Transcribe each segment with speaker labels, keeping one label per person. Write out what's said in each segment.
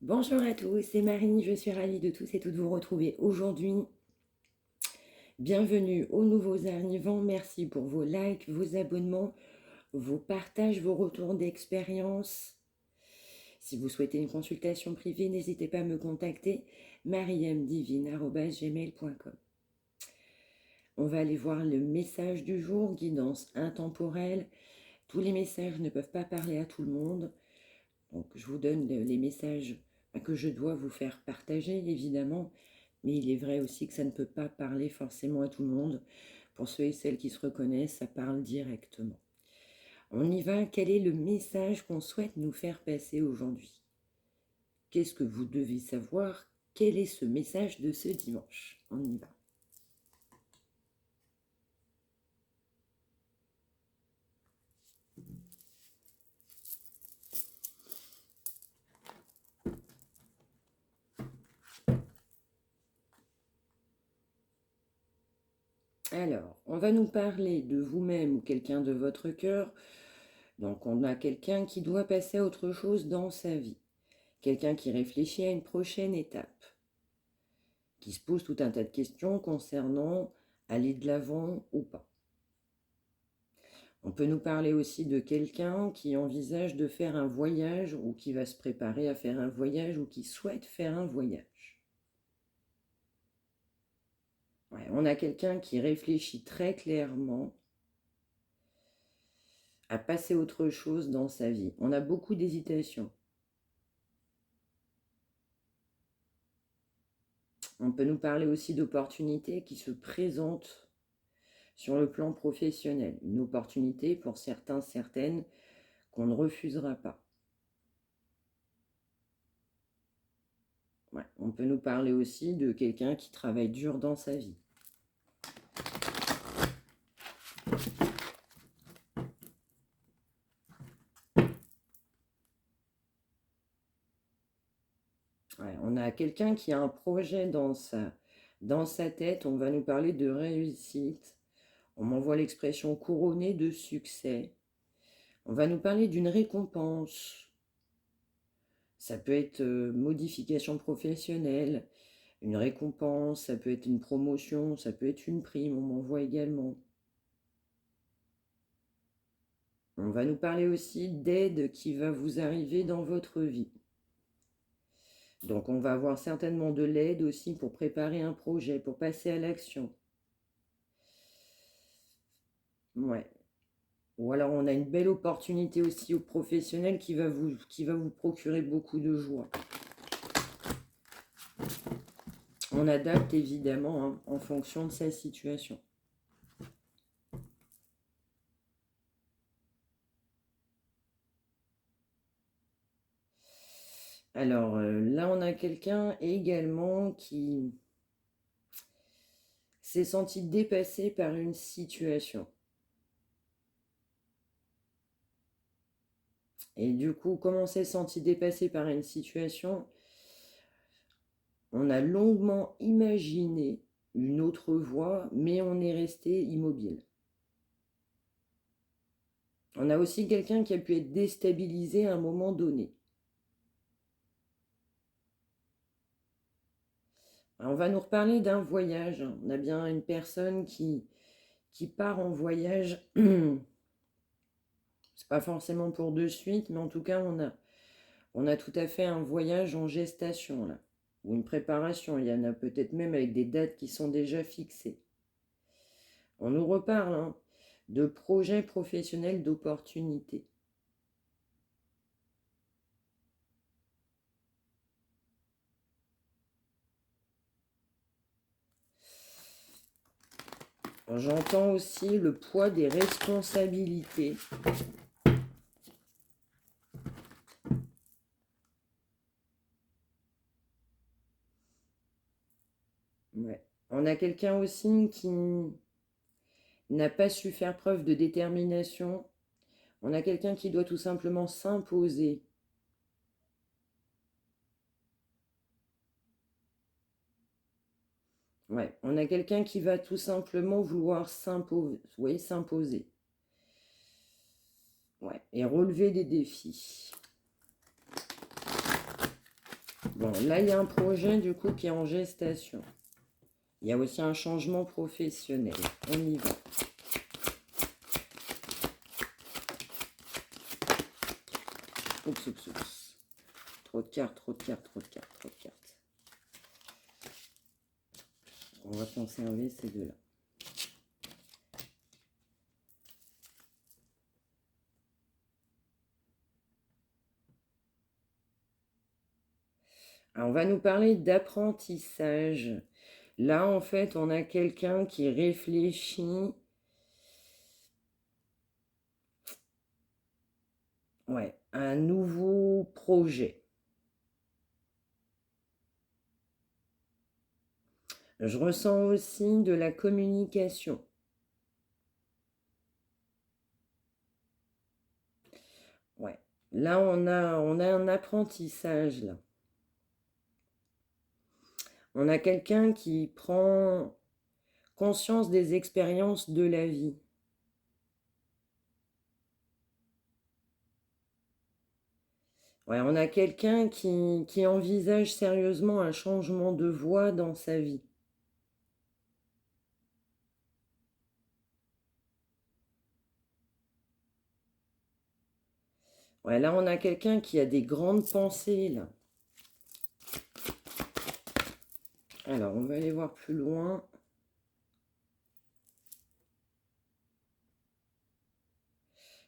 Speaker 1: Bonjour à tous, c'est Marine, je suis ravie de tous et toutes vous retrouver aujourd'hui. Bienvenue aux nouveaux arrivants, merci pour vos likes, vos abonnements, vos partages, vos retours d'expérience. Si vous souhaitez une consultation privée, n'hésitez pas à me contacter, mariamdivine@gmail.com. On va aller voir le message du jour, guidance intemporelle. Tous les messages ne peuvent pas parler à tout le monde, donc je vous donne les messages que je dois vous faire partager, évidemment. Mais il est vrai aussi que ça ne peut pas parler forcément à tout le monde. Pour ceux et celles qui se reconnaissent, ça parle directement. On y va. Quel est le message qu'on souhaite nous faire passer aujourd'hui? Qu'est-ce que vous devez savoir? Quel est ce message de ce dimanche? On y va. Alors, on va nous parler de vous-même ou quelqu'un de votre cœur. Donc, on a quelqu'un qui doit passer à autre chose dans sa vie. Quelqu'un qui réfléchit à une prochaine étape, qui se pose tout un tas de questions concernant aller de l'avant ou pas. On peut nous parler aussi de quelqu'un qui envisage de faire un voyage ou qui va se préparer à faire un voyage ou qui souhaite faire un voyage. Ouais, on a quelqu'un qui réfléchit très clairement à passer autre chose dans sa vie. On a beaucoup d'hésitation. On peut nous parler aussi d'opportunités qui se présentent sur le plan professionnel. Une opportunité pour certains, certaines, qu'on ne refusera pas. Ouais, on peut nous parler aussi de quelqu'un qui travaille dur dans sa vie. Ouais, on a quelqu'un qui a un projet dans sa tête. On va nous parler de réussite. On m'envoie l'expression couronnée de succès. On va nous parler d'une récompense. Ça peut être modification professionnelle, une récompense, ça peut être une promotion, ça peut être une prime, on m'envoie également. On va nous parler aussi d'aide qui va vous arriver dans votre vie. Donc on va avoir certainement de l'aide aussi pour préparer un projet, pour passer à l'action. Ouais. Ou alors on a une belle opportunité aussi au professionnel qui va vous procurer beaucoup de joie. On adapte évidemment hein, en fonction de sa situation. Alors là on a quelqu'un également qui s'est senti dépassé par une situation. Et du coup, comme on s'est senti dépassé par une situation, on a longuement imaginé une autre voie, mais on est resté immobile. On a aussi quelqu'un qui a pu être déstabilisé à un moment donné. Alors, on va nous reparler d'un voyage. On a bien une personne qui part en voyage. C'est pas forcément pour de suite, mais en tout cas, on a tout à fait un voyage en gestation, là. Ou une préparation. Il y en a peut-être même avec des dates qui sont déjà fixées. On nous reparle hein, de projets professionnels, d'opportunités. J'entends aussi le poids des responsabilités. Ouais. On a quelqu'un aussi qui n'a pas su faire preuve de détermination. On a quelqu'un qui doit tout simplement s'imposer. Ouais. On a quelqu'un qui va tout simplement vouloir s'imposer. Oui, s'imposer. Ouais. Et relever des défis. Bon, là, il y a un projet, du coup, qui est en gestation. Il y a aussi un changement professionnel. On y va. Oups, oups, oups. Trop de cartes, trop de cartes, trop de cartes, trop de cartes. On va conserver ces deux-là. Alors, on va nous parler d'apprentissage. Là, en fait, on a quelqu'un qui réfléchit. Ouais, à un nouveau projet. Je ressens aussi de la communication. Ouais. Là, on a un apprentissage, là. On a quelqu'un qui prend conscience des expériences de la vie. Ouais, on a quelqu'un qui envisage sérieusement un changement de voie dans sa vie. Ouais, là, on a quelqu'un qui a des grandes pensées, là. Alors, on va aller voir plus loin.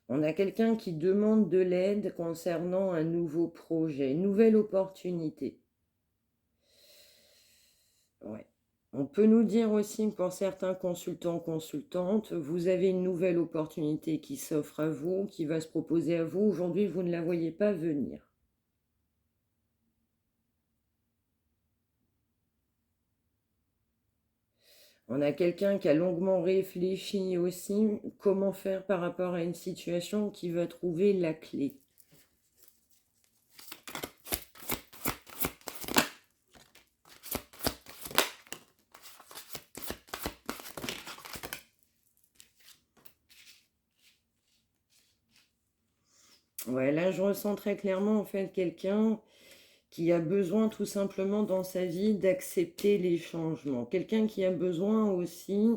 Speaker 1: On a quelqu'un qui demande de l'aide concernant un nouveau projet, une nouvelle opportunité. Ouais. On peut nous dire aussi que pour certains consultants, consultantes, vous avez une nouvelle opportunité qui s'offre à vous, qui va se proposer à vous. Aujourd'hui, vous ne la voyez pas venir. On a quelqu'un qui a longuement réfléchi aussi comment faire par rapport à une situation qui va trouver la clé. Ouais, là, je ressens très clairement en fait quelqu'un qui a besoin tout simplement dans sa vie d'accepter les changements. Quelqu'un qui a besoin aussi,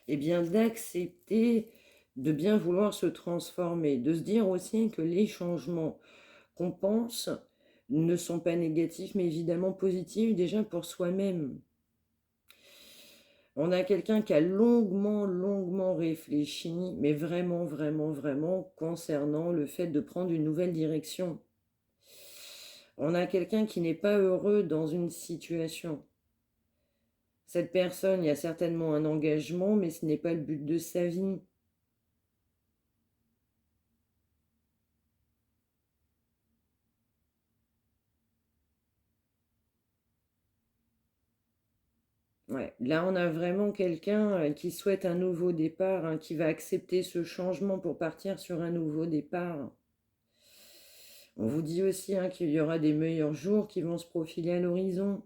Speaker 1: eh bien, d'accepter de bien vouloir se transformer, de se dire aussi que les changements qu'on pense ne sont pas négatifs, mais évidemment positifs déjà pour soi-même. On a quelqu'un qui a longuement, longuement réfléchi, mais vraiment, vraiment, vraiment, concernant le fait de prendre une nouvelle direction. On a quelqu'un qui n'est pas heureux dans une situation. Cette personne, il y a certainement un engagement, mais ce n'est pas le but de sa vie. Ouais. Là, on a vraiment quelqu'un qui souhaite un nouveau départ, hein, qui va accepter ce changement pour partir sur un nouveau départ. On vous dit aussi hein, qu'il y aura des meilleurs jours qui vont se profiler à l'horizon.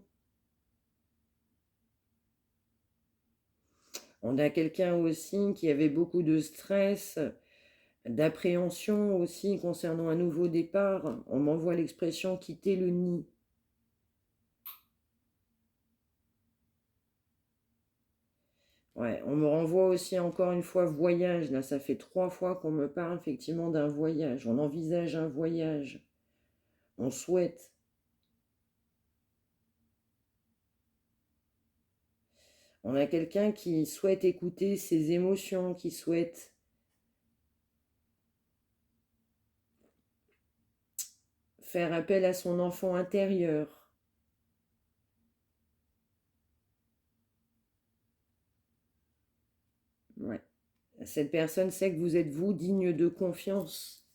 Speaker 1: On a quelqu'un aussi qui avait beaucoup de stress, d'appréhension aussi concernant un nouveau départ. On m'envoie l'expression quitter le nid. Ouais, on me renvoie aussi encore une fois voyage. Là, ça fait 3 fois qu'on me parle effectivement d'un voyage. On envisage un voyage. On souhaite. On a quelqu'un qui souhaite écouter ses émotions, qui souhaite faire appel à son enfant intérieur. Ouais. Cette personne sait que vous êtes vous digne de confiance.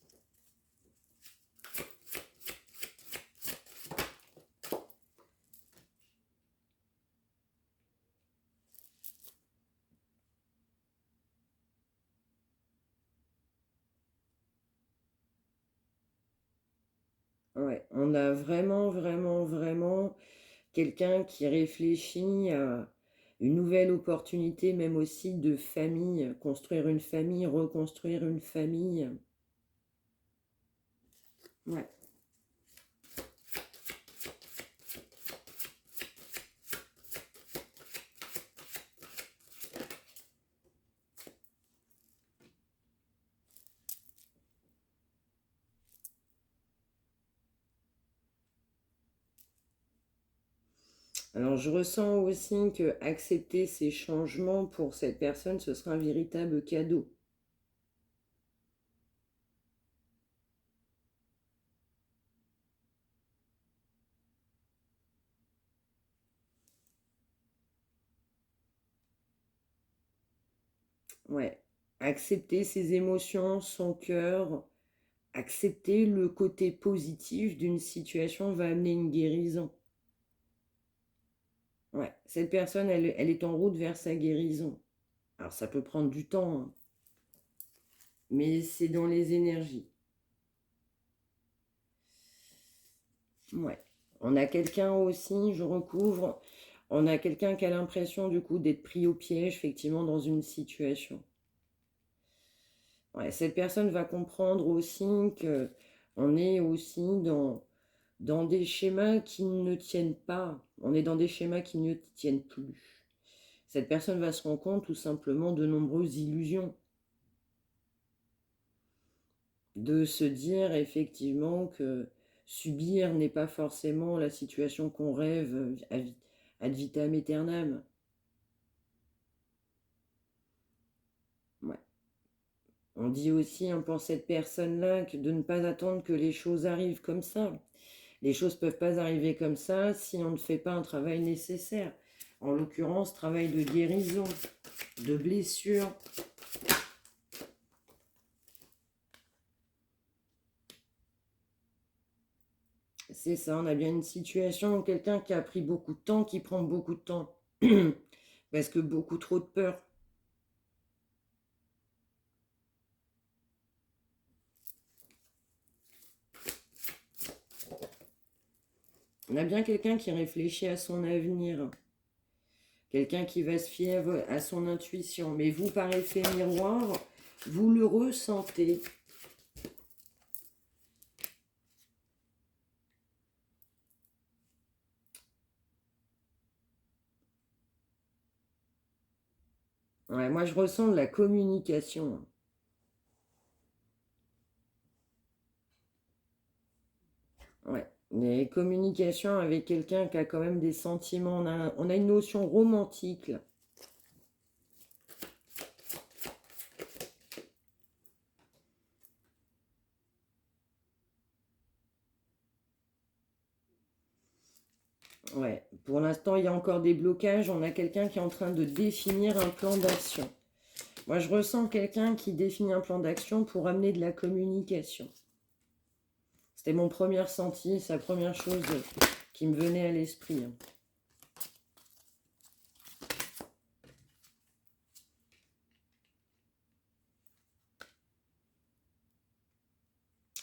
Speaker 1: Ouais. On a vraiment, vraiment, vraiment quelqu'un qui réfléchit à une nouvelle opportunité, même aussi de famille, construire une famille, reconstruire une famille. Ouais. Alors, je ressens aussi que accepter ces changements pour cette personne, ce sera un véritable cadeau. Ouais. Accepter ses émotions, son cœur, accepter le côté positif d'une situation va amener une guérison. Ouais. Cette personne, elle est en route vers sa guérison. Alors, ça peut prendre du temps, hein, mais c'est dans les énergies. Ouais. On a quelqu'un aussi, je recouvre, on a quelqu'un qui a l'impression du coup d'être pris au piège, effectivement, dans une situation. Ouais, cette personne va comprendre aussi que on est aussi dans des schémas qui ne tiennent pas. On est dans des schémas qui ne tiennent plus. Cette personne va se rendre compte tout simplement de nombreuses illusions. De se dire effectivement que subir n'est pas forcément la situation qu'on rêve ad vitam aeternam. Ouais. On dit aussi hein, pour cette personne-là que de ne pas attendre que les choses arrivent comme ça. Les choses ne peuvent pas arriver comme ça si on ne fait pas un travail nécessaire. En l'occurrence, travail de guérison, de blessure. C'est ça, on a bien une situation où quelqu'un qui a pris beaucoup de temps, qui prend beaucoup de temps. Parce que beaucoup trop de peur. On a bien quelqu'un qui réfléchit à son avenir. Quelqu'un qui va se fier à son intuition. Mais vous, par effet miroir, vous le ressentez. Ouais, moi, je ressens de la communication. Ouais. Mais communication avec quelqu'un qui a quand même des sentiments. On a une notion romantique, là. Ouais. Pour l'instant, il y a encore des blocages. On a quelqu'un qui est en train de définir un plan d'action. Moi, je ressens quelqu'un qui définit un plan d'action pour amener de la communication. C'était mon premier ressenti, c'est la première chose qui me venait à l'esprit.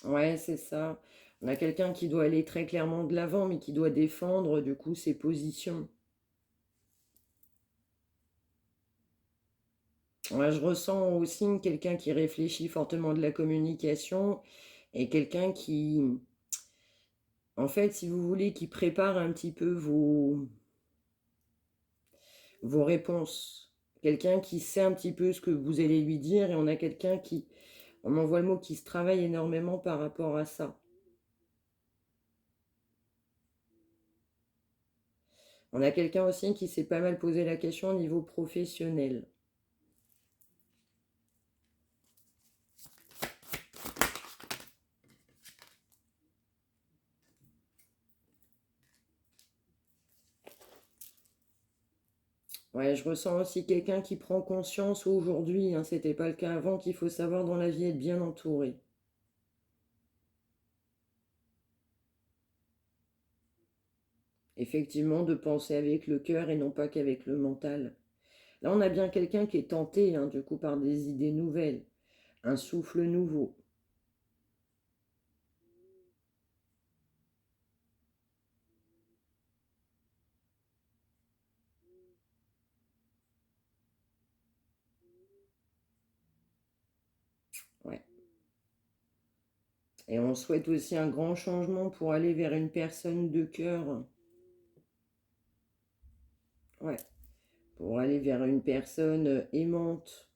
Speaker 1: Ouais, c'est ça. On a quelqu'un qui doit aller très clairement de l'avant, mais qui doit défendre du coup ses positions. Ouais, je ressens aussi quelqu'un qui réfléchit fortement de la communication et quelqu'un qui, en fait, si vous voulez, qui prépare un petit peu vos réponses. Quelqu'un qui sait un petit peu ce que vous allez lui dire et on a quelqu'un qui, on m'envoie le mot, qui se travaille énormément par rapport à ça. On a quelqu'un aussi qui s'est pas mal posé la question au niveau professionnel. Ouais, je ressens aussi quelqu'un qui prend conscience aujourd'hui, hein, c'était pas le cas avant, qu'il faut savoir dans la vie être bien entouré. Effectivement, de penser avec le cœur et non pas qu'avec le mental. Là, on a bien quelqu'un qui est tenté, hein, du coup, par des idées nouvelles, un souffle nouveau. Ouais. Et on souhaite aussi un grand changement pour aller vers une personne de cœur. Ouais. Pour aller vers une personne aimante.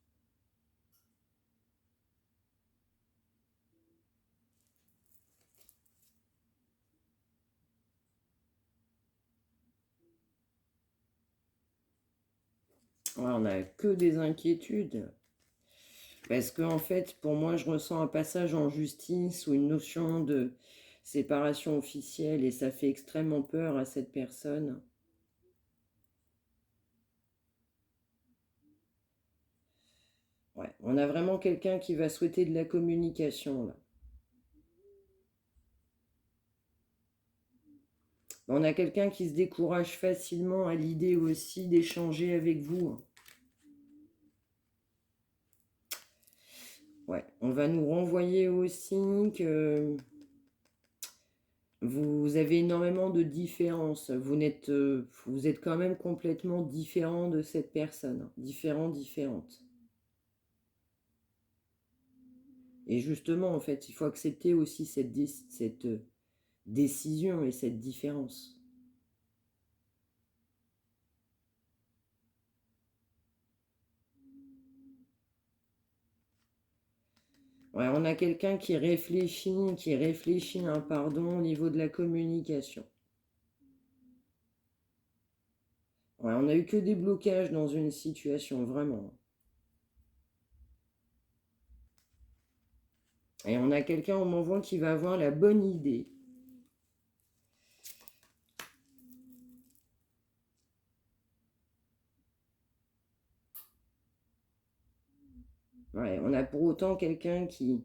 Speaker 1: Ouais, on n'a que des inquiétudes. Parce que, en fait, pour moi, je ressens un passage en justice ou une notion de séparation officielle et ça fait extrêmement peur à cette personne. Ouais, on a vraiment quelqu'un qui va souhaiter de la communication, là. On a quelqu'un qui se décourage facilement à l'idée aussi d'échanger avec vous. Ouais, on va nous renvoyer aussi que vous avez énormément de différences. Vous êtes quand même complètement différent de cette personne. Différent, différente. Et justement, en fait, il faut accepter aussi cette décision et cette différence. Ouais, on a quelqu'un qui réfléchit à un pardon au niveau de la communication. Ouais, on n'a eu que des blocages dans une situation, vraiment. Et on a quelqu'un, on m'envoie, qui va avoir la bonne idée. Ouais, on a pour autant quelqu'un qui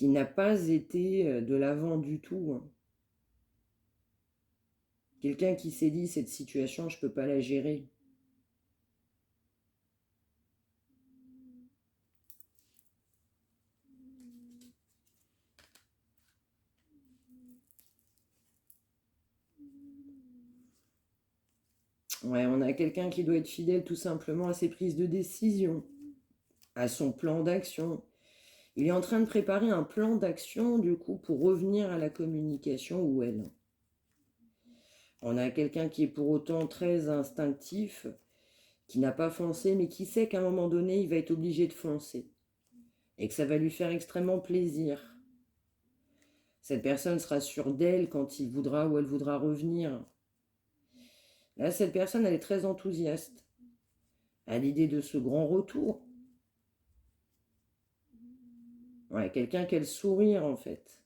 Speaker 1: n'a pas été de l'avant du tout, hein. Quelqu'un qui s'est dit, cette situation, je ne peux pas la gérer. Ouais, on a quelqu'un qui doit être fidèle tout simplement à ses prises de décision, à son plan d'action. Il est en train de préparer un plan d'action, du coup, pour revenir à la communication ou elle. On a quelqu'un qui est pour autant très instinctif, qui n'a pas foncé, mais qui sait qu'à un moment donné, il va être obligé de foncer. Et que ça va lui faire extrêmement plaisir. Cette personne sera sûre d'elle quand il voudra ou elle voudra revenir. Là, cette personne, elle est très enthousiaste à l'idée de ce grand retour. Ouais, quelqu'un qui a le sourire, en fait.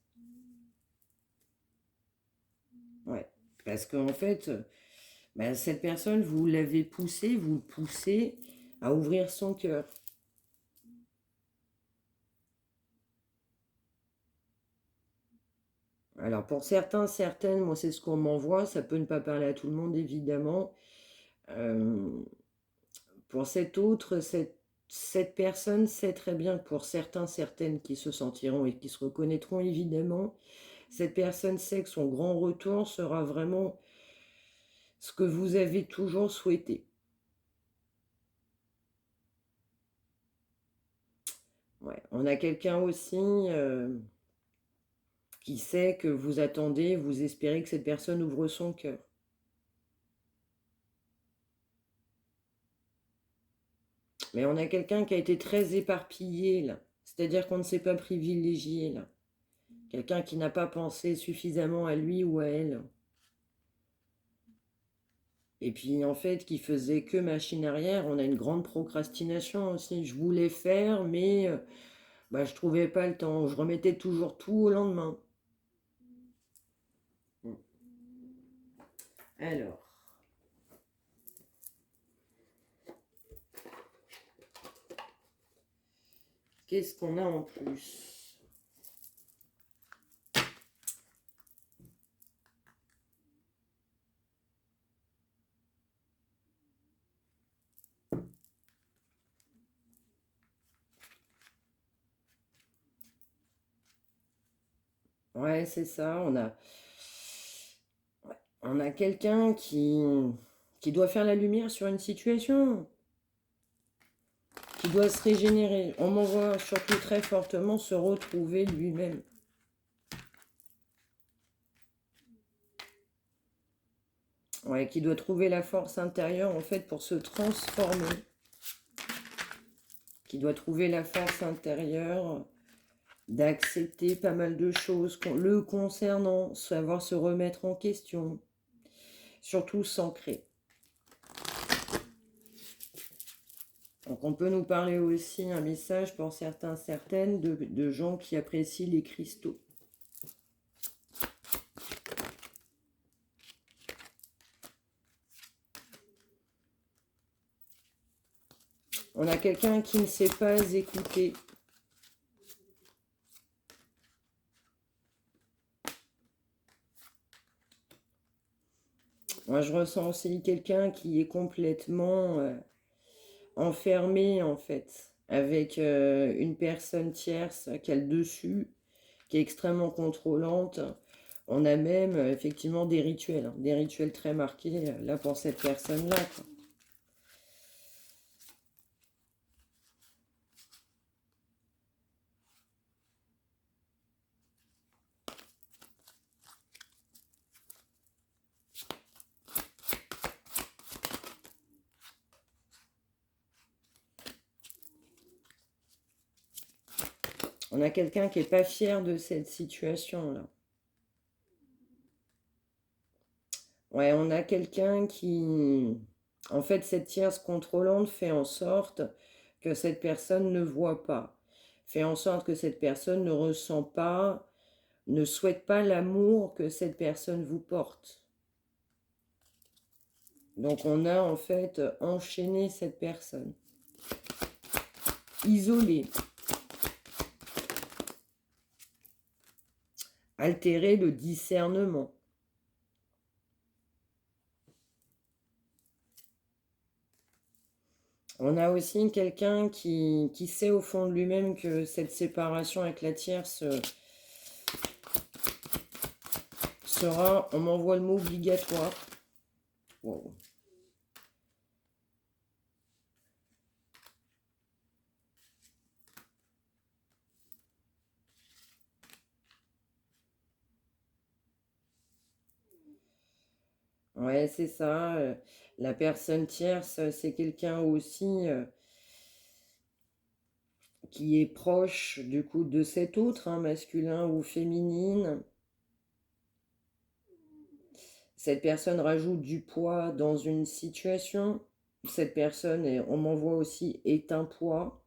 Speaker 1: Ouais, parce qu'en fait, bah, cette personne, vous l'avez poussé, vous le poussez à ouvrir son cœur. Alors pour certains, certaines, moi c'est ce qu'on m'envoie, ça peut ne pas parler à tout le monde évidemment. Euh, pour cet autre, cette personne sait très bien que pour certains, certaines qui se sentiront et qui se reconnaîtront évidemment, cette personne sait que son grand retour sera vraiment ce que vous avez toujours souhaité. Ouais. On a quelqu'un aussi qui sait que vous attendez, vous espérez que cette personne ouvre son cœur. Mais on a quelqu'un qui a été très éparpillé là, c'est-à-dire qu'on ne s'est pas privilégié là. Quelqu'un qui n'a pas pensé suffisamment à lui ou à elle. Et puis en fait, qui faisait que machine arrière, on a une grande procrastination aussi. Je voulais faire, mais bah, je trouvais pas le temps. Je remettais toujours tout au lendemain. Alors, qu'est-ce qu'on a en plus? Ouais, c'est ça. On a quelqu'un qui doit faire la lumière sur une situation, qui doit se régénérer. On m'envoie surtout très fortement se retrouver lui-même. Ouais, qui doit trouver la force intérieure en fait pour se transformer. Qui doit trouver la force intérieure d'accepter pas mal de choses le concernant, savoir se remettre en question, surtout s'ancrer. Donc on peut nous parler aussi un message pour certains, certaines, de gens qui apprécient les cristaux. On a quelqu'un qui ne sait pas écouter. Moi, je ressens aussi quelqu'un qui est complètement enfermé, en fait, avec une personne tierce qui a le dessus, qui est extrêmement contrôlante. On a même, effectivement, hein, des rituels très marqués, là, pour cette personne-là, quoi. On a quelqu'un qui n'est pas fier de cette situation-là. Ouais, on a quelqu'un qui... En fait, cette tierce contrôlante fait en sorte que cette personne ne voit pas. Fait en sorte que cette personne ne ressent pas, ne souhaite pas l'amour que cette personne vous porte. Donc on a en fait enchaîné cette personne. Isolé. Altérer le discernement. On a aussi quelqu'un qui sait au fond de lui-même que cette séparation avec la tierce sera, on m'envoie le mot obligatoire. Wow. Ouais, c'est ça. La personne tierce, c'est quelqu'un aussi qui est proche du coup de cet autre, hein, masculin ou féminine. Cette personne rajoute du poids dans une situation. Cette personne, on m'envoie aussi, est un poids.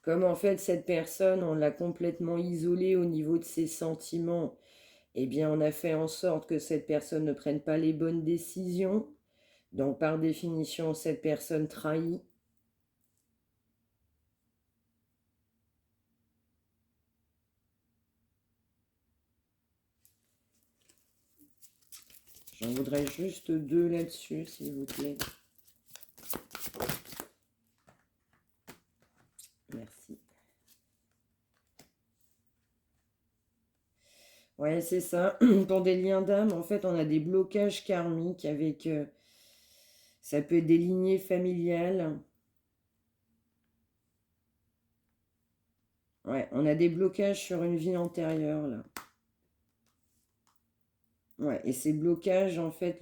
Speaker 1: Comme en fait cette personne, on l'a complètement isolée au niveau de ses sentiments, eh bien on a fait en sorte que cette personne ne prenne pas les bonnes décisions. Donc par définition, cette personne trahit. J'en voudrais juste 2 là-dessus, s'il vous plaît. Merci. Ouais, c'est ça. Pour des liens d'âme, en fait, on a des blocages karmiques avec... ça peut être des lignées familiales. Ouais, on a des blocages sur une vie antérieure, là. Ouais, et ces blocages, en fait,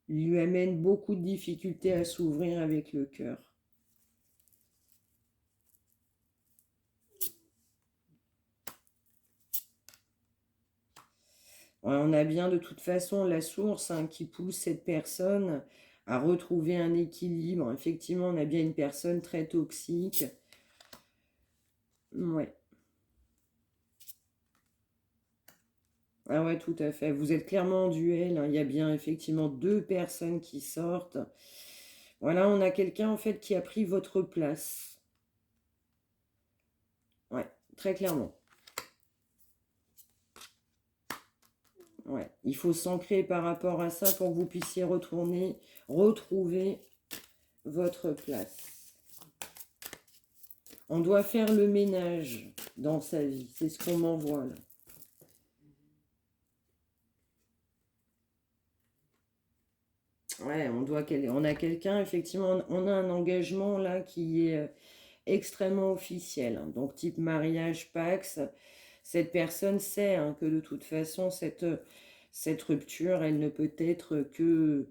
Speaker 1: lui amènent beaucoup de difficultés à s'ouvrir avec le cœur. Ouais, on a bien de toute façon la source, hein, qui pousse cette personne à retrouver un équilibre. Effectivement, on a bien une personne très toxique. Ouais. Ah ouais, tout à fait. Vous êtes clairement en duel, hein. Il y a bien effectivement 2 personnes qui sortent. Voilà, on a quelqu'un en fait qui a pris votre place. Ouais, très clairement. Ouais, il faut s'ancrer par rapport à ça pour que vous puissiez retrouver votre place. On doit faire le ménage dans sa vie, c'est ce qu'on m'envoie là. Ouais, on a quelqu'un, effectivement, on a un engagement là qui est extrêmement officiel, hein. Donc type mariage, Pax, cette personne sait, hein, que de toute façon, cette rupture, elle ne peut être que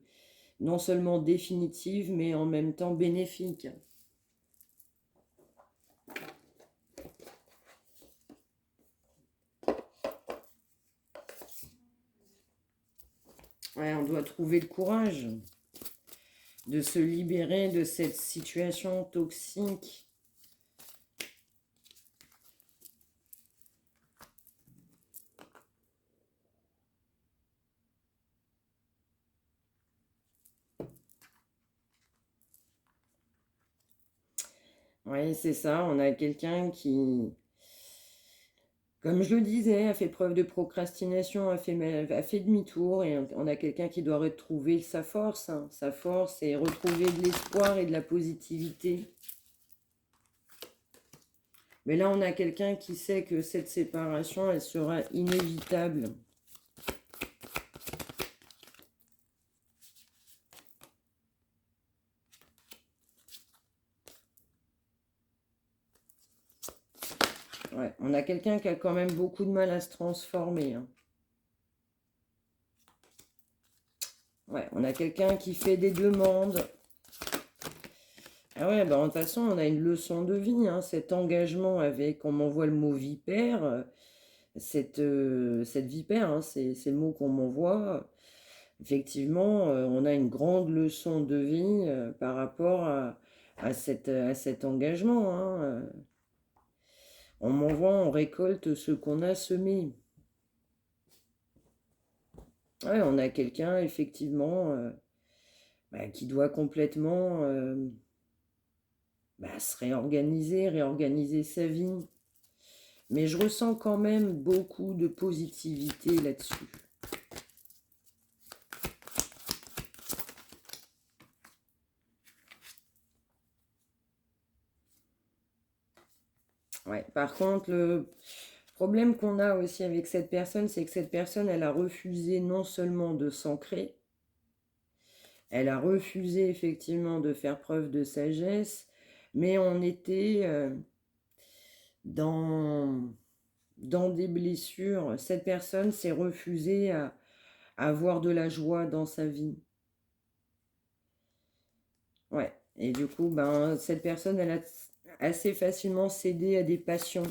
Speaker 1: non seulement définitive, mais en même temps bénéfique. Ouais, on doit trouver le courage de se libérer de cette situation toxique. Oui, c'est ça, on a quelqu'un qui, comme je le disais, a fait preuve de procrastination, a fait demi-tour, et on a quelqu'un qui doit retrouver sa force, hein. Sa force et retrouver de l'espoir et de la positivité. Mais là, on a quelqu'un qui sait que cette séparation, elle sera inévitable. Ouais, on a quelqu'un qui a quand même beaucoup de mal à se transformer, hein. Ouais, on a quelqu'un qui fait des demandes. Ah ouais, bah, de toute façon, on a une leçon de vie, hein. Cet engagement avec, on m'envoie le mot vipère, cette vipère, hein, c'est le mot qu'on m'envoie. Effectivement, on a une grande leçon de vie par rapport à cet engagement, hein. On m'envoie, on récolte ce qu'on a semé. Ouais, on a quelqu'un, effectivement, bah, qui doit complètement bah, se réorganiser sa vie. Mais je ressens quand même beaucoup de positivité là-dessus. Ouais, par contre, le problème qu'on a aussi avec cette personne, c'est que cette personne, elle a refusé non seulement de s'ancrer, elle a refusé effectivement de faire preuve de sagesse, mais on était dans, dans des blessures. Cette personne s'est refusée à avoir de la joie dans sa vie. Ouais. Et du coup, ben, cette personne, elle a assez facilement cédé à des passions.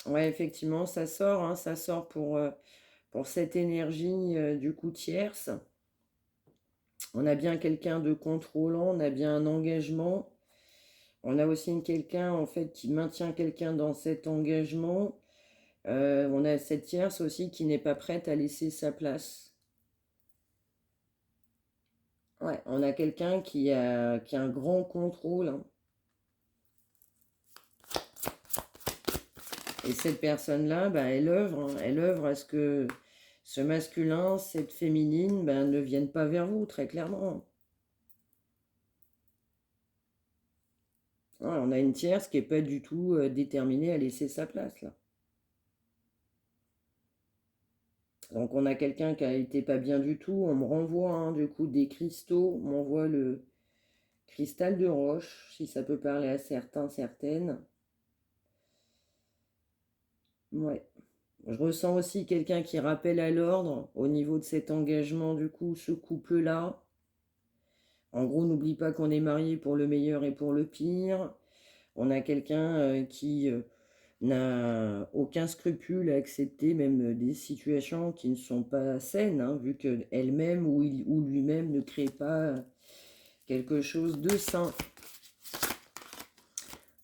Speaker 1: Ouais, effectivement, ça sort, hein, ça sort pour cette énergie du coup tierce. On a bien quelqu'un de contrôlant, on a bien un engagement. On a aussi quelqu'un en fait qui maintient quelqu'un dans cet engagement. On a cette tierce aussi qui n'est pas prête à laisser sa place. Ouais, on a quelqu'un qui a un grand contrôle, hein. Et cette personne-là, bah, elle œuvre à ce que ce masculin, cette féminine, bah, ne vienne pas vers vous, très clairement. Ouais, on a une tierce qui n'est pas du tout déterminée à laisser sa place, là. Donc on a quelqu'un qui a été pas bien du tout, on me renvoie hein, du coup des cristaux, on m'envoie le cristal de roche, si ça peut parler à certains, certaines. Ouais. Je ressens aussi quelqu'un qui rappelle à l'ordre au niveau de cet engagement, du coup, ce couple-là. En gros, n'oublie pas qu'on est marié pour le meilleur et pour le pire. On a quelqu'un qui n'a aucun scrupule à accepter même des situations qui ne sont pas saines, hein, vu qu'elle-même ou lui-même ne crée pas quelque chose de sain.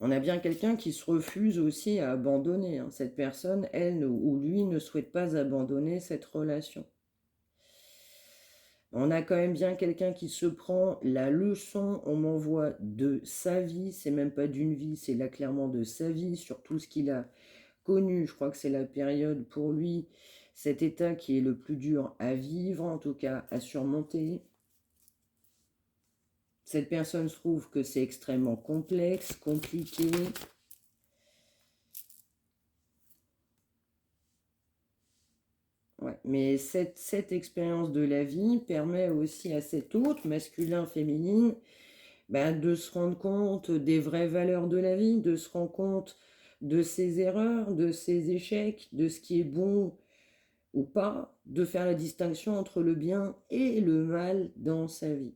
Speaker 1: On a bien quelqu'un qui se refuse aussi à abandonner, hein. Cette personne, elle ou lui, ne souhaite pas abandonner cette relation. On a quand même bien quelqu'un qui se prend la leçon, on m'envoie de sa vie, c'est même pas d'une vie, c'est là clairement de sa vie, sur tout ce qu'il a connu. Je crois que c'est la période pour lui, cet état qui est le plus dur à vivre, en tout cas à surmonter. Cette personne trouve que c'est extrêmement complexe, compliqué. Ouais, mais cette expérience de la vie permet aussi à cet autre, masculin, féminine, ben, de se rendre compte des vraies valeurs de la vie, de se rendre compte de ses erreurs, de ses échecs, de ce qui est bon ou pas, de faire la distinction entre le bien et le mal dans sa vie.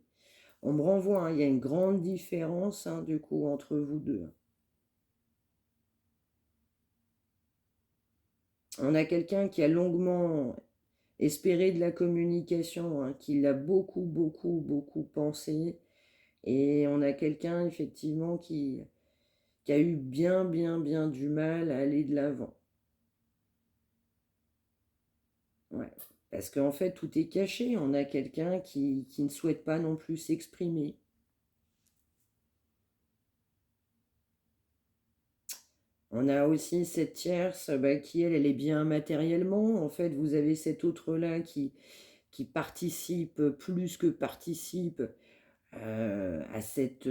Speaker 1: On me renvoie, hein, il y a une grande différence, hein, du coup, entre vous deux. On a quelqu'un qui a longuement espéré de la communication, hein, qui l'a beaucoup, beaucoup, beaucoup pensé. Et on a quelqu'un, effectivement, qui a eu bien, bien, bien du mal à aller de l'avant. Ouais. Parce qu'en fait, tout est caché. On a quelqu'un qui ne souhaite pas non plus s'exprimer. On a aussi cette tierce bah, qui, elle est bien matériellement. En fait, vous avez cette autre-là qui participe plus que participe à cette,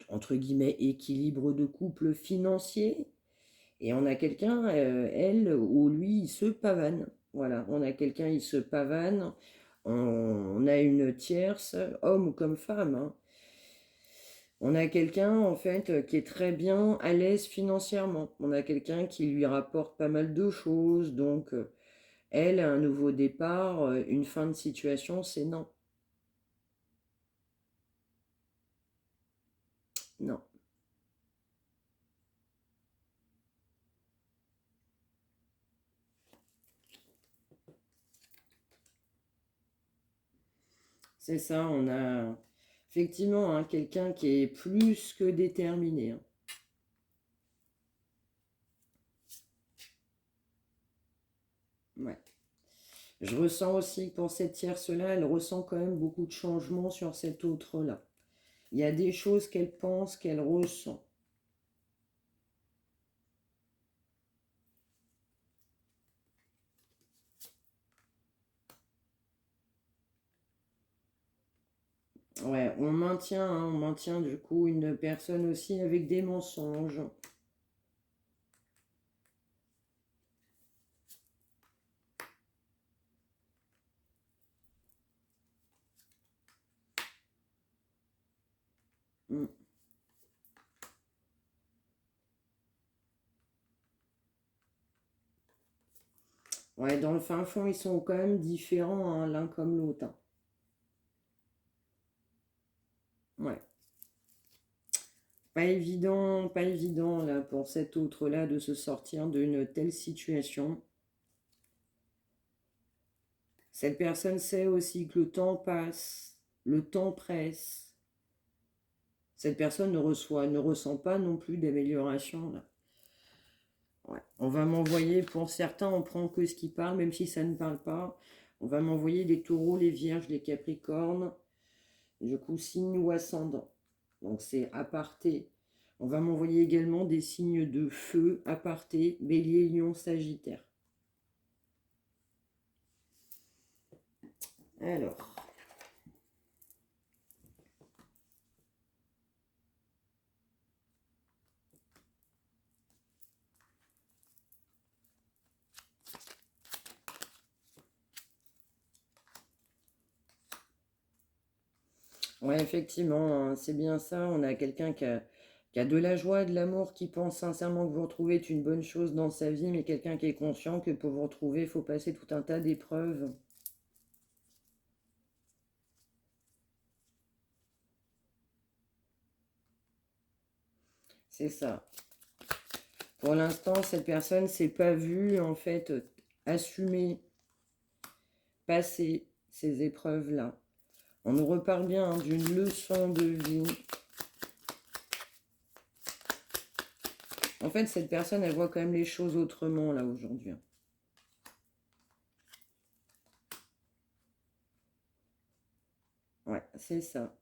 Speaker 1: entre guillemets, équilibre de couple financier. Et on a quelqu'un, elle, ou lui, il se pavane. Voilà, on a quelqu'un, il se pavane. On a une tierce, homme comme femme, hein. On a quelqu'un, en fait, qui est très bien à l'aise financièrement. On a quelqu'un qui lui rapporte pas mal de choses. Donc, elle, un nouveau départ, une fin de situation, c'est non. Non. C'est ça, on a effectivement hein, quelqu'un qui est plus que déterminé, hein. Ouais. Je ressens aussi que pour cette tierce-là, elle ressent quand même beaucoup de changements sur cette autre-là. Il y a des choses qu'elle pense, qu'elle ressent. Ouais, on maintient du coup une personne aussi avec des mensonges. Mm. Ouais, dans le fin fond, ils sont quand même différents hein, l'un comme l'autre, hein. Ouais. Pas évident là pour cette autre-là de se sortir d'une telle situation. Cette personne sait aussi que le temps passe, le temps presse. Cette personne ne ressent pas non plus d'amélioration là. Ouais. On va m'envoyer, pour certains, on prend que ce qui parle, même si ça ne parle pas. On va m'envoyer les taureaux, les vierges, les capricornes, du coup signe ou ascendant. Donc c'est aparté. On va m'envoyer également des signes de feu, aparté, bélier, lion, sagittaire. Alors, ouais, effectivement, hein, c'est bien ça. On a quelqu'un qui a de la joie, de l'amour, qui pense sincèrement que vous retrouvez est une bonne chose dans sa vie, mais quelqu'un qui est conscient que pour vous retrouver, il faut passer tout un tas d'épreuves. C'est ça. Pour l'instant, cette personne ne s'est pas vue, en fait, assumer, passer ces épreuves-là. On nous reparle bien hein, d'une leçon de vie. En fait, cette personne, elle voit quand même les choses autrement, là, aujourd'hui. Ouais, c'est ça.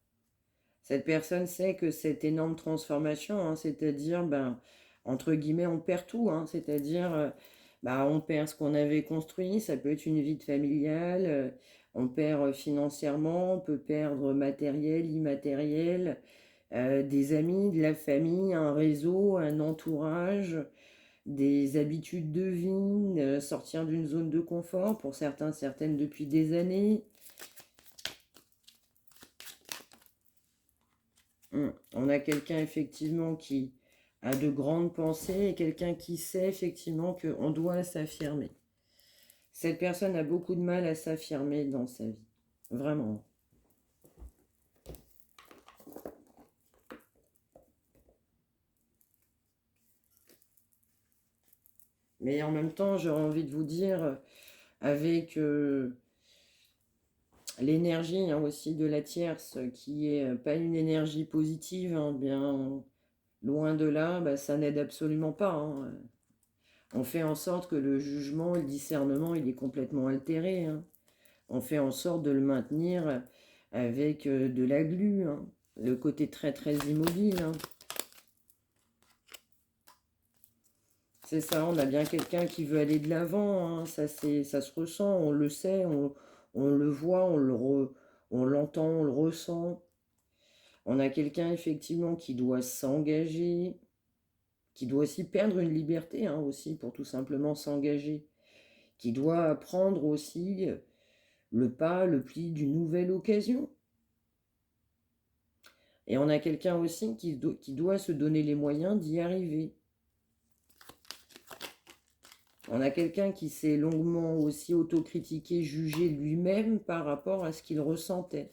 Speaker 1: Cette personne sait que cette énorme transformation, hein, c'est-à-dire, ben, entre guillemets, on perd tout, hein, c'est-à-dire, ben, on perd ce qu'on avait construit, ça peut être une vie de familiale, on perd financièrement, on peut perdre matériel, immatériel, des amis, de la famille, un réseau, un entourage, des habitudes de vie, sortir d'une zone de confort, pour certains, certaines depuis des années. On a quelqu'un effectivement qui a de grandes pensées et quelqu'un qui sait effectivement qu'on doit s'affirmer. Cette personne a beaucoup de mal à s'affirmer dans sa vie. Vraiment. Mais en même temps, j'ai envie de vous dire, avec l'énergie aussi de la tierce, qui est pas une énergie positive, hein, bien loin de là, bah, ça n'aide absolument pas, hein. On fait en sorte que le jugement, le discernement, il est complètement altéré, hein. On fait en sorte de le maintenir avec de la glu, hein. Le côté très très immobile, hein. C'est ça, on a bien quelqu'un qui veut aller de l'avant, hein. Ça se ressent, on le sait, on le voit, on l'entend, on le ressent. On a quelqu'un effectivement qui doit s'engager, qui doit aussi perdre une liberté, hein, aussi, pour tout simplement s'engager, qui doit prendre aussi le pas, le pli d'une nouvelle occasion. Et on a quelqu'un aussi qui doit se donner les moyens d'y arriver. On a quelqu'un qui s'est longuement aussi autocritiqué, jugé lui-même par rapport à ce qu'il ressentait.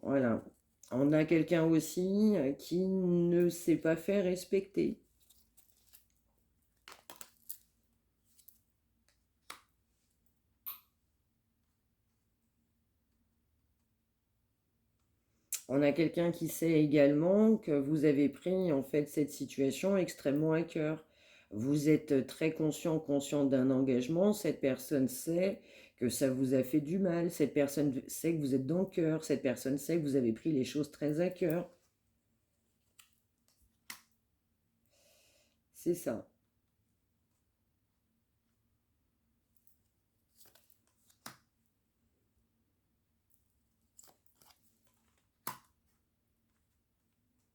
Speaker 1: Voilà. On a quelqu'un aussi qui ne s'est pas fait respecter. On a quelqu'un qui sait également que vous avez pris en fait cette situation extrêmement à cœur. Vous êtes très conscient d'un engagement. Cette personne sait que ça vous a fait du mal. Cette personne sait que vous êtes dans le cœur. Cette personne sait que vous avez pris les choses très à cœur. C'est ça.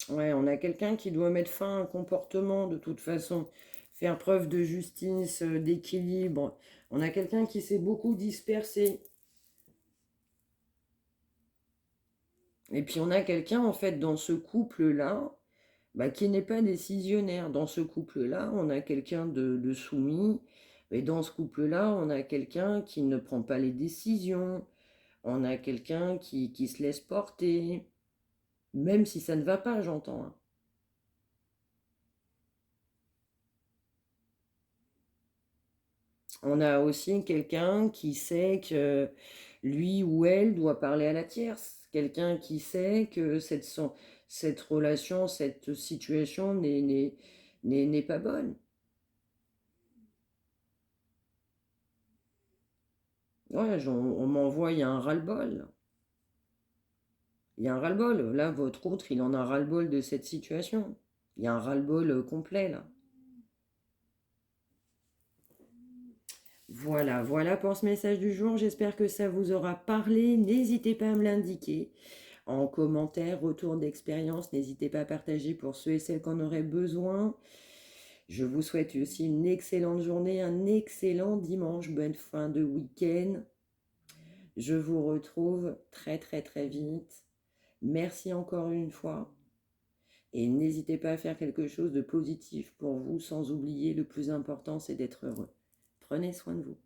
Speaker 1: Ouais, on a quelqu'un qui doit mettre fin à un comportement de toute façon, faire preuve de justice, d'équilibre. On a quelqu'un qui s'est beaucoup dispersé. Et puis on a quelqu'un en fait dans ce couple-là, bah, qui n'est pas décisionnaire. Dans ce couple-là, on a quelqu'un de soumis. Et dans ce couple-là, on a quelqu'un qui ne prend pas les décisions. On a quelqu'un qui se laisse porter. Même si ça ne va pas, j'entends, hein. On a aussi quelqu'un qui sait que lui ou elle doit parler à la tierce. Quelqu'un qui sait que cette relation, cette situation n'est pas bonne. Ouais, on m'envoie, il y a un ras-le-bol. Il y a un ras-le-bol. Là, votre autre, il en a ras-le-bol de cette situation. Il y a un ras-le-bol complet, là. Voilà, voilà pour ce message du jour. J'espère que ça vous aura parlé. N'hésitez pas à me l'indiquer en commentaire, retour d'expérience. N'hésitez pas à partager pour ceux et celles qui en auraient besoin. Je vous souhaite aussi une excellente journée, un excellent dimanche. Bonne fin de week-end. Je vous retrouve très très très vite. Merci encore une fois. Et n'hésitez pas à faire quelque chose de positif pour vous, sans oublier le plus important, c'est d'être heureux. Prenez soin de vous.